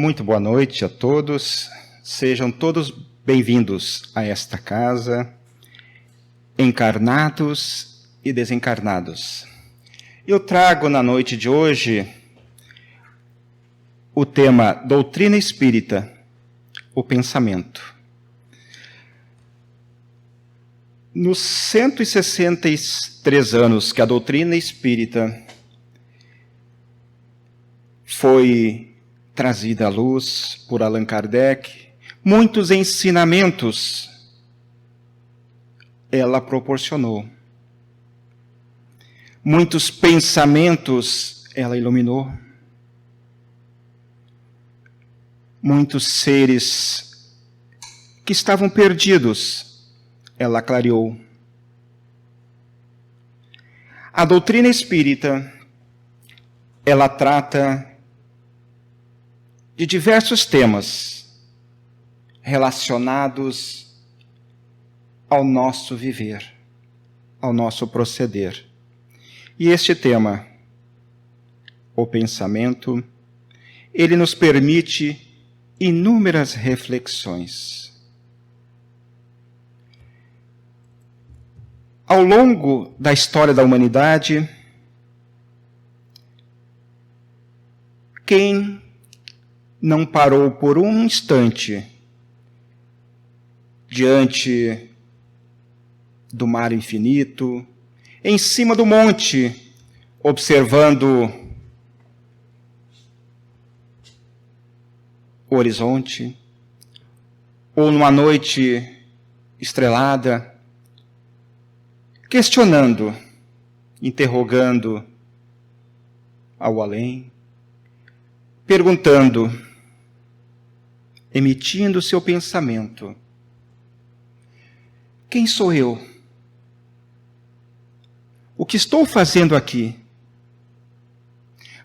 Muito boa noite a todos. Sejam todos bem-vindos a esta casa, encarnados e desencarnados. Eu trago na noite de hoje o tema Doutrina Espírita, o pensamento. Nos 163 anos que a doutrina espírita foi trazida à luz por Allan Kardec, muitos ensinamentos ela proporcionou. Muitos pensamentos ela iluminou. Muitos seres que estavam perdidos ela clareou. A doutrina espírita ela trata de diversos temas relacionados ao nosso viver, ao nosso proceder. E este tema, o pensamento, ele nos permite inúmeras reflexões. Ao longo da história da humanidade, quem não parou por um instante diante do mar infinito, em cima do monte, observando o horizonte, ou numa noite estrelada, questionando, interrogando ao além, perguntando, emitindo seu pensamento: quem sou eu? O que estou fazendo aqui?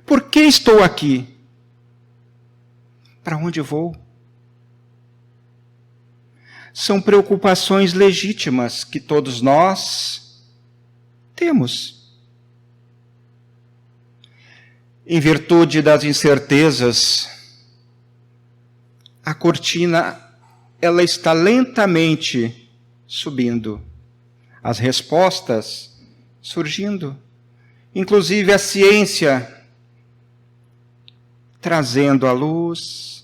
Por que estou aqui? Para onde vou? São preocupações legítimas que todos nós temos. Em virtude das incertezas, a cortina ela está lentamente subindo. As respostas surgindo. Inclusive a ciência trazendo à luz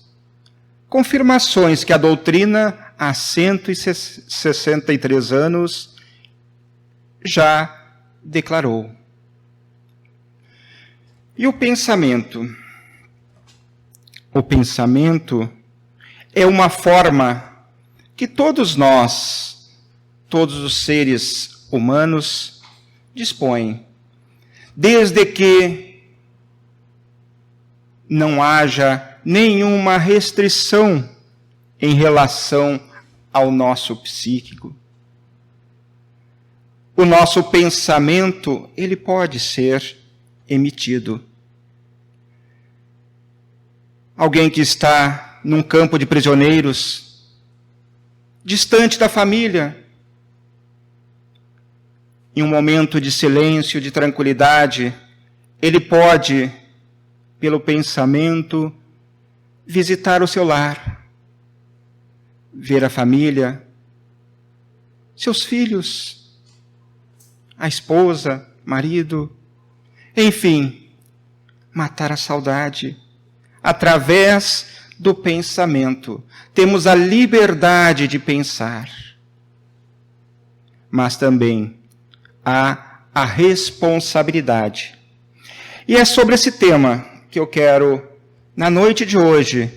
confirmações que a doutrina há 163 anos já declarou. E o pensamento? O pensamento é uma forma que todos nós, todos os seres humanos, dispõem, desde que não haja nenhuma restrição em relação ao nosso psíquico. O nosso pensamento, ele pode ser emitido. Alguém que está num campo de prisioneiros, distante da família, em um momento de silêncio, de tranquilidade, ele pode, pelo pensamento, visitar o seu lar, ver a família, seus filhos, a esposa, marido, enfim, matar a saudade através do pensamento. Temos a liberdade de pensar, mas também há a responsabilidade. E é sobre esse tema que eu quero, na noite de hoje,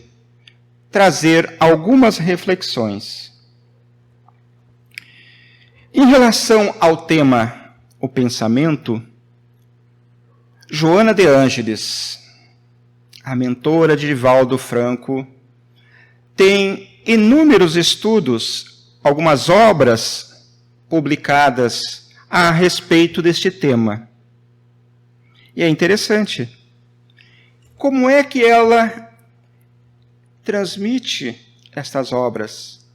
trazer algumas reflexões. Em relação ao tema, o pensamento, Joana de Ângeles, a mentora de Divaldo Franco, tem inúmeros estudos, algumas obras publicadas a respeito deste tema. E é interessante. Como é que ela transmite estas obras?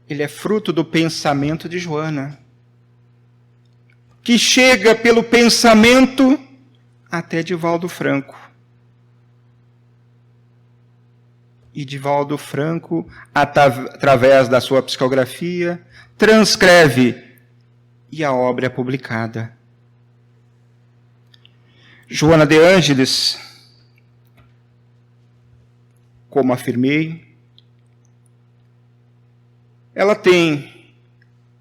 Ele é fruto do pensamento de Joana, que chega pelo pensamento até Divaldo Franco. E Divaldo Franco, através da sua psicografia, transcreve e a obra é publicada. Joana de Ângeles, como afirmei, ela tem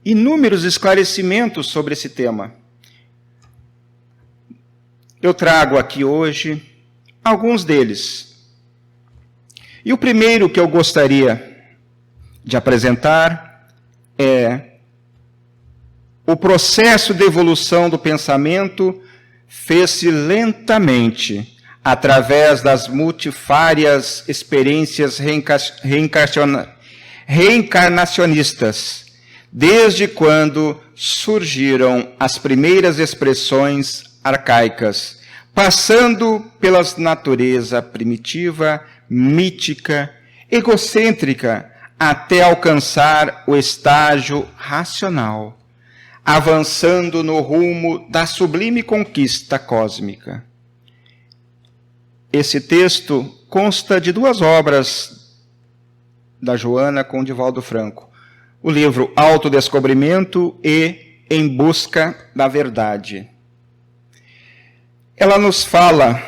inúmeros esclarecimentos sobre esse tema. Eu trago aqui hoje alguns deles. E o primeiro que eu gostaria de apresentar é o processo de evolução do pensamento fez-se lentamente através das multifárias experiências reencarnacionistas, desde quando surgiram as primeiras expressões arcaicas, passando pela natureza primitiva, mítica, egocêntrica, até alcançar o estágio racional, avançando no rumo da sublime conquista cósmica. Esse texto consta de duas obras da Joana com Divaldo Franco, o livro Autodescobrimento e Em Busca da Verdade. Ela nos fala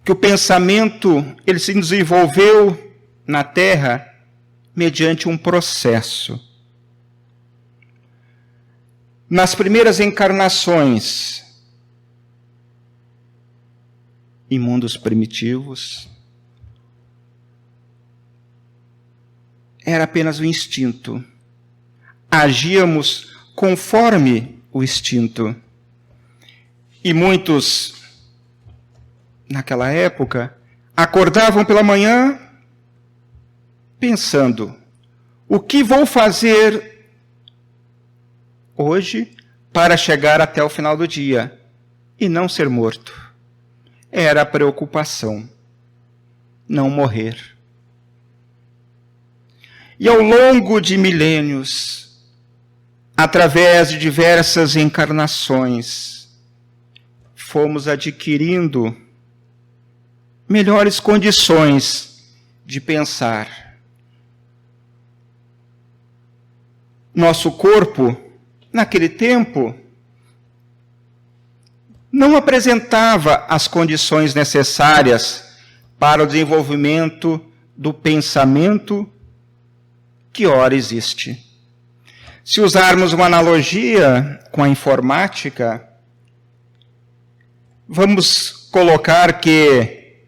que o pensamento ele se desenvolveu na Terra mediante um processo. Nas primeiras encarnações, em mundos primitivos, era apenas o instinto. Agíamos conforme o instinto. E muitos, naquela época, acordavam pela manhã pensando: o que vou fazer hoje para chegar até o final do dia e não ser morto? Era a preocupação, não morrer. E ao longo de milênios, através de diversas encarnações, fomos adquirindo melhores condições de pensar. Nosso corpo, naquele tempo, não apresentava as condições necessárias para o desenvolvimento do pensamento que ora existe. Se usarmos uma analogia com a informática, vamos colocar que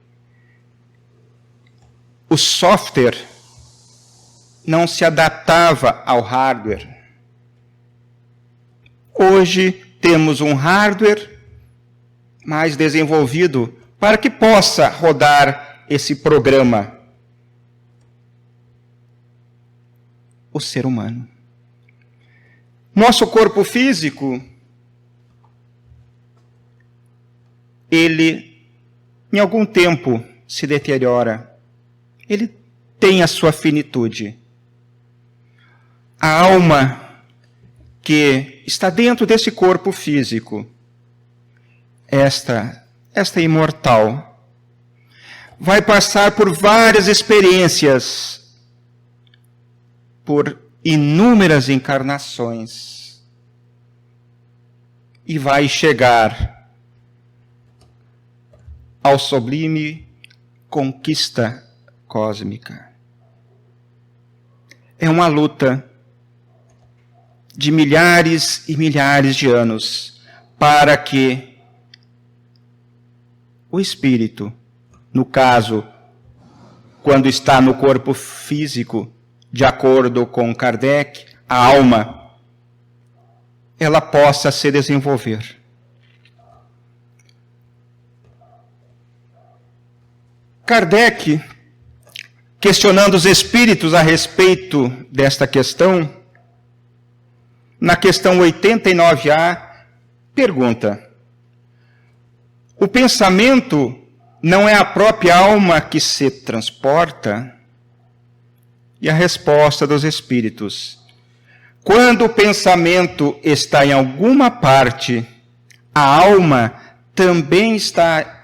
o software não se adaptava ao hardware. Hoje temos um hardware mais desenvolvido para que possa rodar esse programa. O ser humano. Nosso corpo físico, ele, em algum tempo, se deteriora. Ele tem a sua finitude. A alma que está dentro desse corpo físico, esta imortal, vai passar por várias experiências, por inúmeras encarnações, e vai chegar ao sublime conquista cósmica. É uma luta de milhares e milhares de anos para que o espírito, no caso, quando está no corpo físico, de acordo com Kardec, a alma, ela possa se desenvolver. Kardec, questionando os espíritos a respeito desta questão, na questão 89A, pergunta: o pensamento não é a própria alma que se transporta? E a resposta dos espíritos: quando o pensamento está em alguma parte, a alma também está.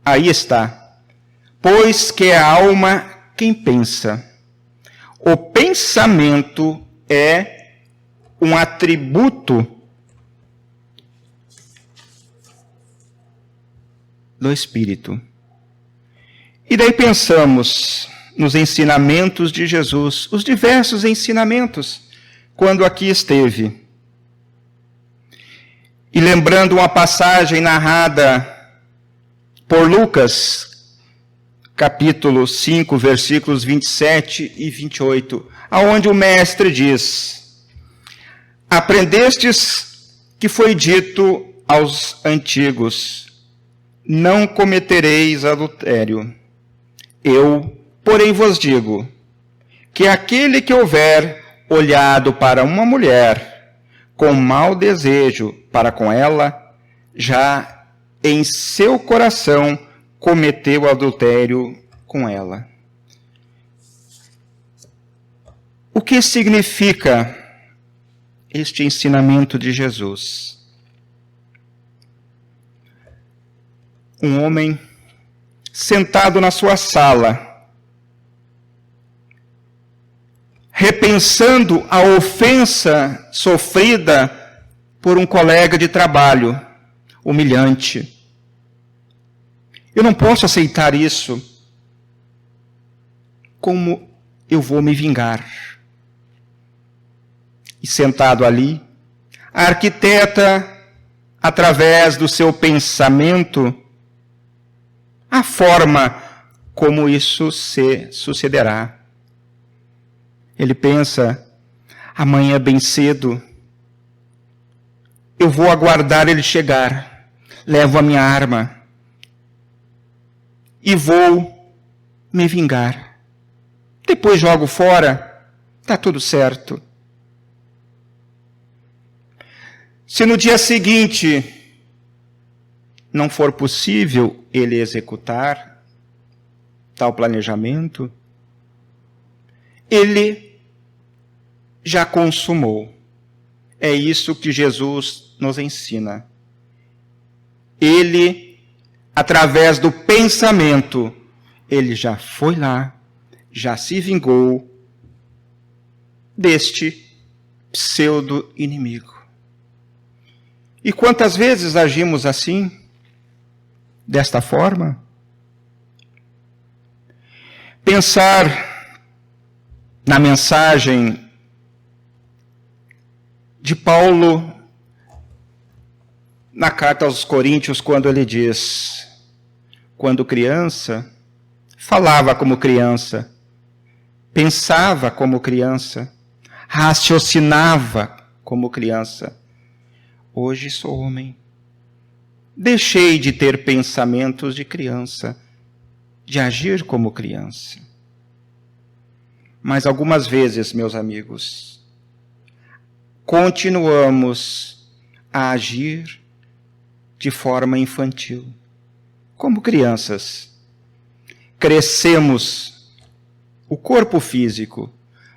Aí está. pois que é a alma quem pensa. O pensamento é um atributo do Espírito. E daí pensamos nos ensinamentos de Jesus, os diversos ensinamentos, quando aqui esteve. E lembrando uma passagem narrada por Lucas, capítulo 5, versículos 27 e 28, aonde o mestre diz: aprendestes que foi dito aos antigos, não cometereis adultério. Eu, porém, vos digo que aquele que houver olhado para uma mulher com mau desejo para com ela, já em seu coração cometeu adultério com ela. O que significa este ensinamento de Jesus? Um homem sentado na sua sala, repensando a ofensa sofrida por um colega de trabalho, humilhante. Eu não posso aceitar isso. Como eu vou me vingar? E sentado ali, a arquiteta, através do seu pensamento, a forma como isso se sucederá. Ele pensa: amanhã bem cedo, eu vou aguardar ele chegar, levo a minha arma e vou me vingar. Depois jogo fora, está tudo certo. Se no dia seguinte não for possível ele executar tal planejamento, ele já consumou. É isso que Jesus nos ensina. Ele, através do pensamento, ele já foi lá, já se vingou deste pseudo-inimigo. E quantas vezes agimos assim? Desta forma? Pensar na mensagem de Paulo na carta aos Coríntios, quando ele diz: quando criança, falava como criança, pensava como criança, raciocinava como criança. Hoje sou homem. Deixei de ter pensamentos de criança, de agir como criança. Mas algumas vezes, meus amigos, continuamos a agir de forma infantil, como crianças. Crescemos o corpo físico,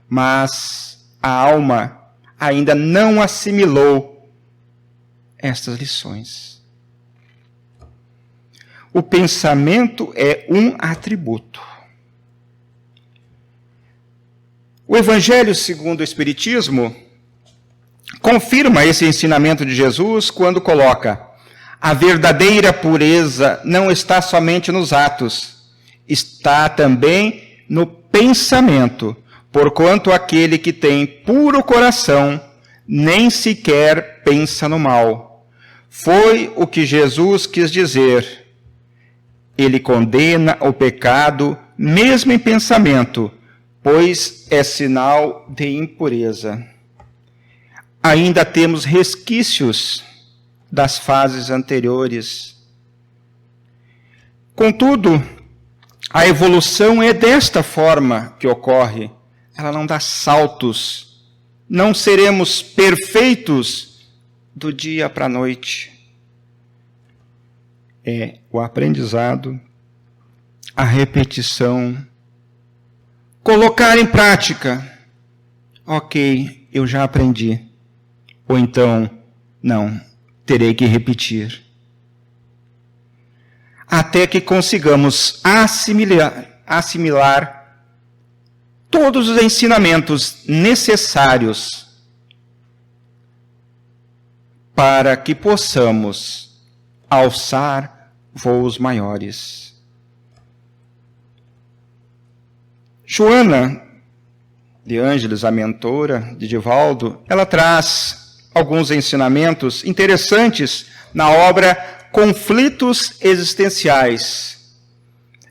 mas a alma ainda não assimilou estas lições. O pensamento é um atributo. O Evangelho segundo o Espiritismo confirma esse ensinamento de Jesus quando coloca: a verdadeira pureza não está somente nos atos, está também no pensamento, porquanto aquele que tem puro coração nem sequer pensa no mal. Foi o que Jesus quis dizer. Ele condena o pecado, mesmo em pensamento, pois é sinal de impureza. Ainda temos resquícios das fases anteriores. Contudo, a evolução é desta forma que ocorre. Ela não dá saltos. Não seremos perfeitos do dia para a noite. É o aprendizado, a repetição, colocar em prática. Ok, eu já aprendi. Ou então, não, terei que repetir. até que consigamos assimilar todos os ensinamentos necessários para que possamos alçar voos maiores. Joana de Ângeles, a mentora de Divaldo, ela traz alguns ensinamentos interessantes na obra Conflitos Existenciais.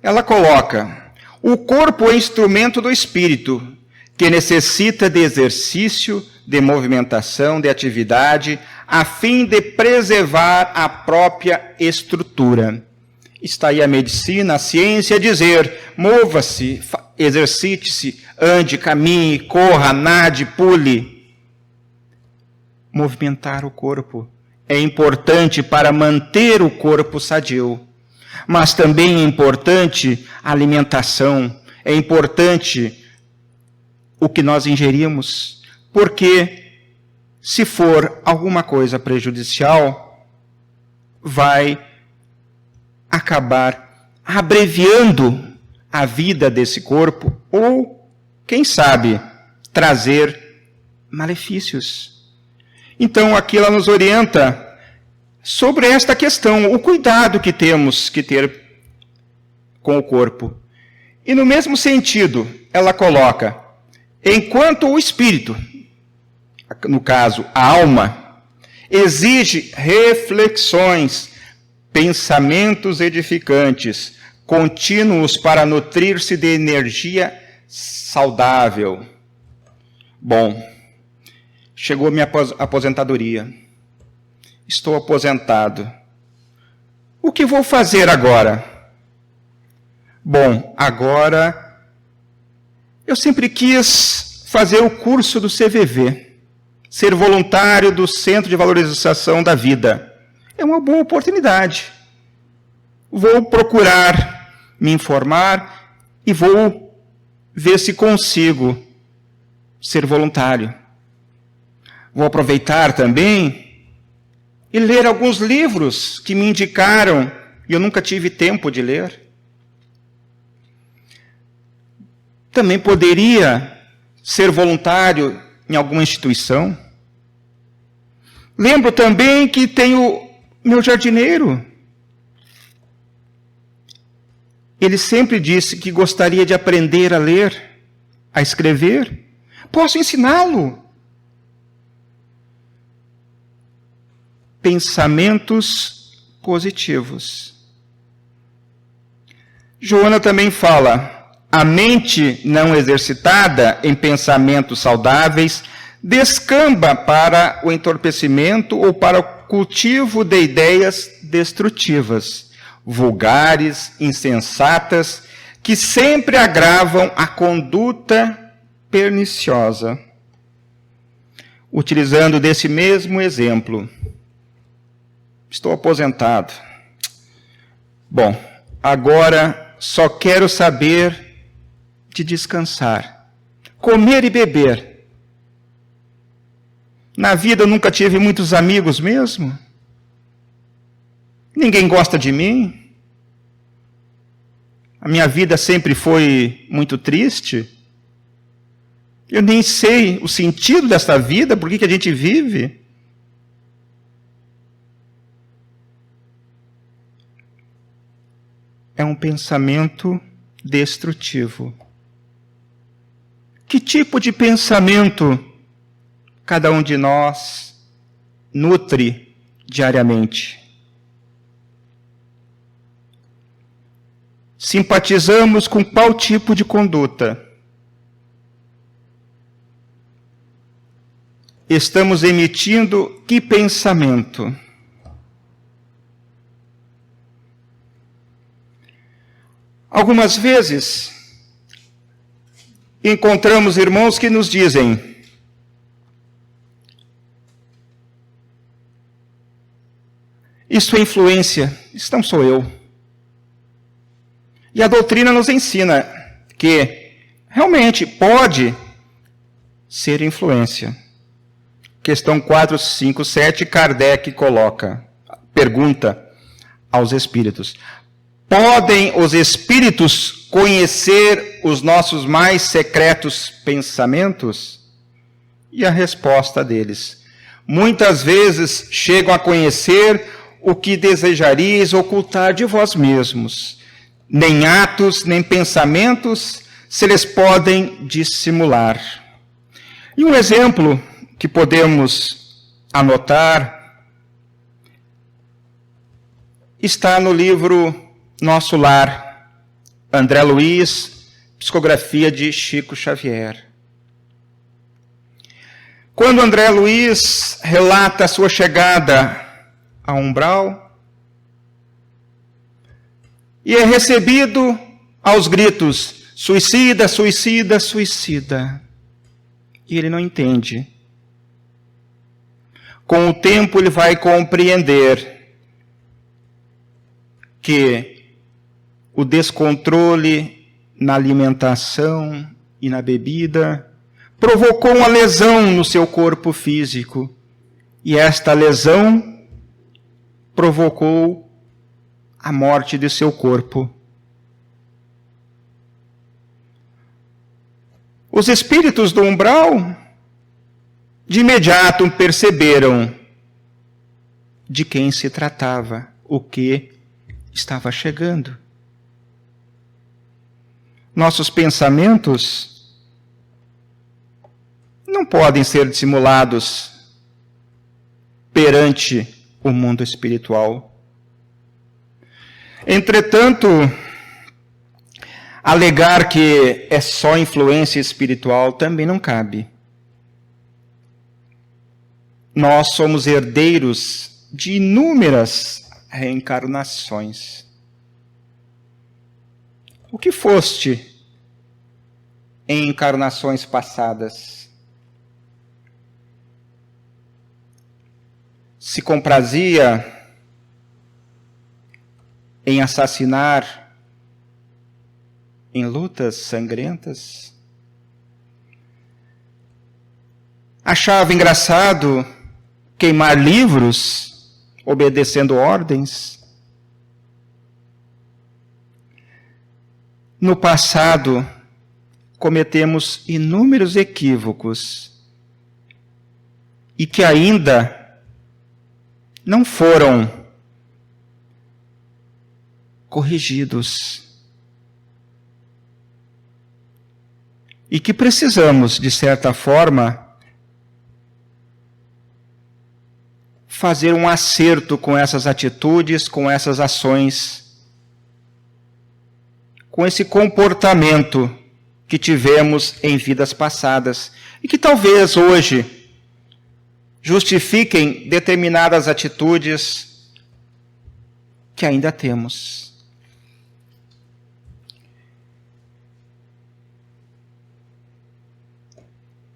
Ela coloca: o corpo é instrumento do espírito, que necessita de exercício, de movimentação, de atividade, a fim de preservar a própria estrutura. Está aí a medicina, a ciência a dizer: mova-se, exercite-se, ande, caminhe, corra, nade, pule. Movimentar o corpo é importante para manter o corpo sadio. Mas também é importante a alimentação, é importante o que nós ingerimos, porque se for alguma coisa prejudicial, vai acabar abreviando a vida desse corpo ou, quem sabe, trazer malefícios. Então, aqui ela nos orienta sobre esta questão, o cuidado que temos que ter com o corpo. E no mesmo sentido, ela coloca: enquanto o espírito, no caso, a alma, exige reflexões, pensamentos edificantes, contínuos para nutrir-se de energia saudável. Bom, chegou a minha aposentadoria. Estou aposentado. O que vou fazer agora? Bom, agora eu sempre quis fazer o curso do CVV, ser voluntário do Centro de Valorização da Vida. É uma boa oportunidade. Vou procurar me informar e vou ver se consigo ser voluntário. Vou aproveitar também e ler alguns livros que me indicaram e eu nunca tive tempo de ler. Também poderia ser voluntário em alguma instituição. Lembro também que tenho meu jardineiro. Ele sempre disse que gostaria de aprender a ler, a escrever. Posso ensiná-lo. Pensamentos positivos. Joana também fala: a mente não exercitada em pensamentos saudáveis descamba para o entorpecimento ou para o cultivo de ideias destrutivas, vulgares, insensatas, que sempre agravam a conduta perniciosa. Utilizando desse mesmo exemplo, estou aposentado. Bom, agora só quero saber de descansar, comer e beber. Na vida eu nunca tive muitos amigos mesmo. Ninguém gosta de mim. A minha vida sempre foi muito triste. Eu nem sei o sentido desta vida, por que a gente vive. É um pensamento destrutivo. Que tipo de pensamento cada um de nós nutre diariamente? Simpatizamos com qual tipo de conduta? Estamos emitindo que pensamento? Algumas vezes, encontramos irmãos que nos dizem: isso é influência, isso não sou eu. E a doutrina nos ensina que realmente pode ser influência. Questão 457, Kardec pergunta aos espíritos: Podem os espíritos conhecer os nossos mais secretos pensamentos? E a resposta deles: muitas vezes chegam a conhecer o que desejarias ocultar de vós mesmos. Nem atos, nem pensamentos se lhes podem dissimular. E um exemplo que podemos anotar está no livro Nosso Lar, André Luiz, psicografia de Chico Xavier. Quando André Luiz relata a sua chegada ao umbral e é recebido aos gritos: suicida, suicida, suicida. E ele não entende. Com o tempo ele vai compreender que o descontrole na alimentação e na bebida provocou uma lesão no seu corpo físico. E esta lesão provocou a morte de seu corpo. Os espíritos do umbral, de imediato perceberam de quem se tratava, o que estava chegando. Nossos pensamentos não podem ser dissimulados perante o mundo espiritual. Entretanto, alegar que é só influência espiritual também não cabe. Nós somos herdeiros de inúmeras reencarnações. O que foste em encarnações passadas? Se comprazia em assassinar, em lutas sangrentas? Achava engraçado queimar livros, obedecendo ordens? No passado, cometemos inúmeros equívocos e que ainda não foram corrigidos. E que precisamos, de certa forma, fazer um acerto com essas atitudes, com essas ações, com esse comportamento que tivemos em vidas passadas e que talvez hoje justifiquem determinadas atitudes que ainda temos.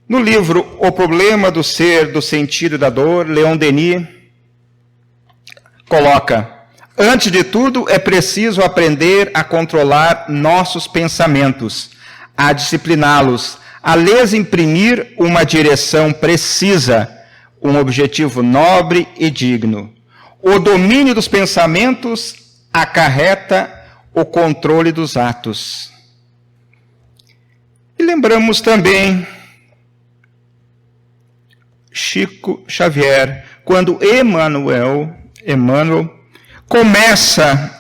No livro O Problema do Ser, do Sentido e da Dor, Leon Denis coloca: antes de tudo, é preciso aprender a controlar nossos pensamentos, a discipliná-los, a lhes imprimir uma direção precisa, um objetivo nobre e digno. O domínio dos pensamentos acarreta o controle dos atos. E lembramos também Chico Xavier, quando Emmanuel começa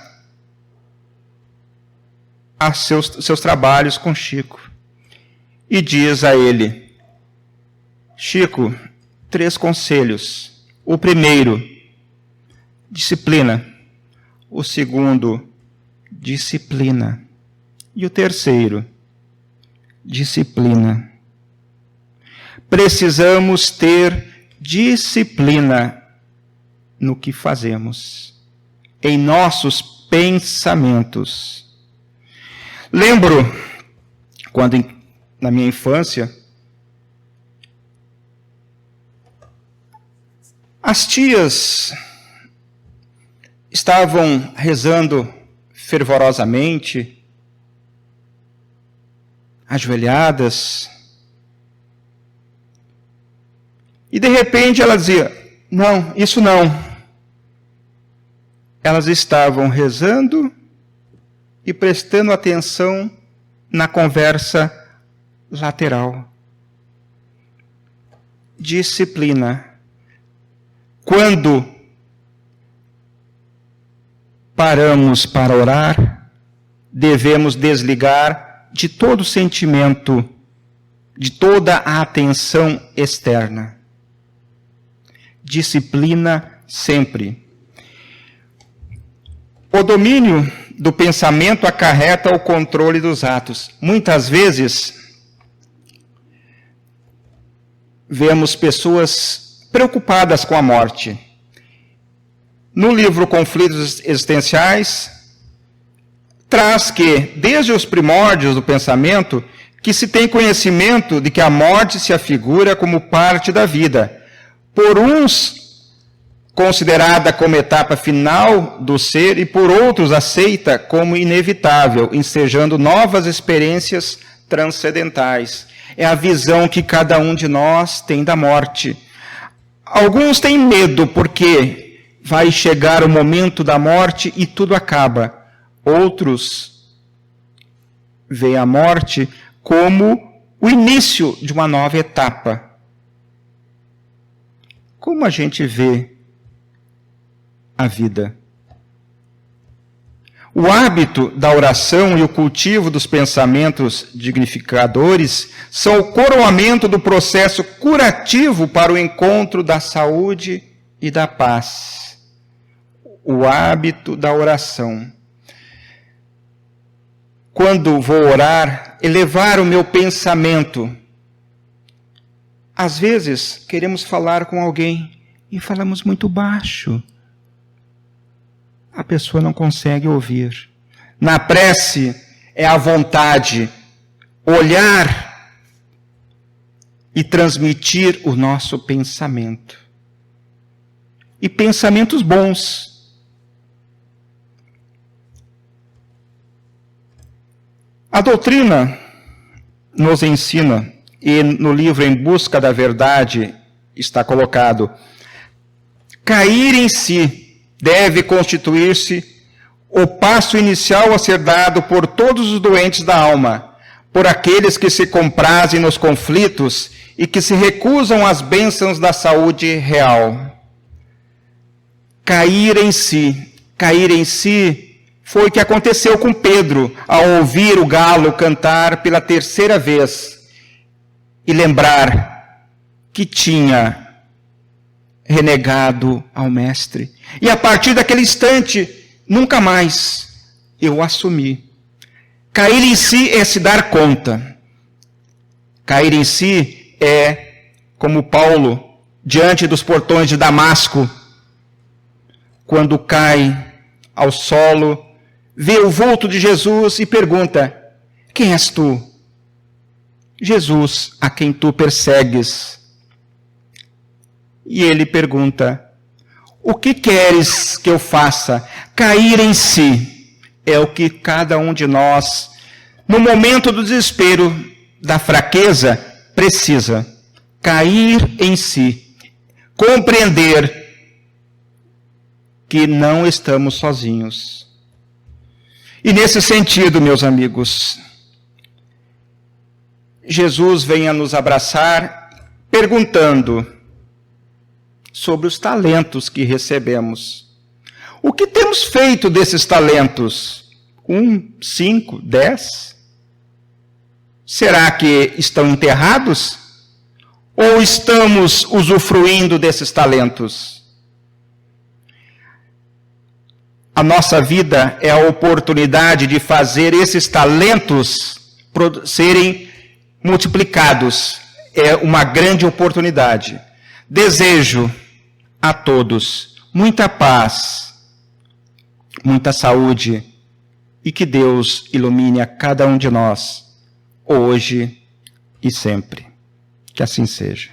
seus trabalhos com Chico e diz a ele: Chico, 3 conselhos. O primeiro, disciplina. O segundo, disciplina. E o terceiro, disciplina. Precisamos ter disciplina no que fazemos, em nossos pensamentos. Lembro, quando na minha infância, as tias estavam rezando fervorosamente, ajoelhadas, e de repente ela dizia: não, isso não. Elas estavam rezando e prestando atenção na conversa lateral. Disciplina. Quando paramos para orar, devemos desligar de todo sentimento, de toda a atenção externa. Disciplina sempre. O domínio do pensamento acarreta o controle dos atos. Muitas vezes, vemos pessoas preocupadas com a morte. No livro Conflitos Existenciais, traz que, desde os primórdios do pensamento, que se tem conhecimento de que a morte se afigura como parte da vida. Por uns, considerada como etapa final do ser, e por outros aceita como inevitável, ensejando novas experiências transcendentais. É a visão que cada um de nós tem da morte. Alguns têm medo porque vai chegar o momento da morte e tudo acaba. Outros veem a morte como o início de uma nova etapa. Como a gente vê a vida? O hábito da oração e o cultivo dos pensamentos dignificadores são o coroamento do processo curativo para o encontro da saúde e da paz. O hábito da oração. Quando vou orar, elevar o meu pensamento. Às vezes, queremos falar com alguém e falamos muito baixo. A pessoa não consegue ouvir. Na prece, é a vontade, olhar e transmitir o nosso pensamento. E pensamentos bons. A doutrina nos ensina, e no livro Em Busca da Verdade está colocado, cair em si deve constituir-se o passo inicial a ser dado por todos os doentes da alma, por aqueles que se comprazem nos conflitos e que se recusam às bênçãos da saúde real. Cair em si foi o que aconteceu com Pedro ao ouvir o galo cantar pela terceira vez e lembrar que tinha renegado ao mestre. E a partir daquele instante, nunca mais eu assumi. Cair em si é se dar conta. Cair em si é como Paulo, diante dos portões de Damasco, quando cai ao solo, vê o vulto de Jesus e pergunta: quem és tu? Jesus, a quem tu persegues. E ele pergunta: o que queres que eu faça? Cair em si é o que cada um de nós, no momento do desespero, da fraqueza, precisa. Cair em si. Compreender que não estamos sozinhos. E nesse sentido, meus amigos, Jesus vem a nos abraçar perguntando sobre os talentos que recebemos. O que temos feito desses talentos? 1, 5, 10? Será que estão enterrados? Ou estamos usufruindo desses talentos? A nossa vida é a oportunidade de fazer esses talentos serem multiplicados. É uma grande oportunidade. Desejo a todos muita paz, muita saúde e que Deus ilumine a cada um de nós, hoje e sempre. Que assim seja.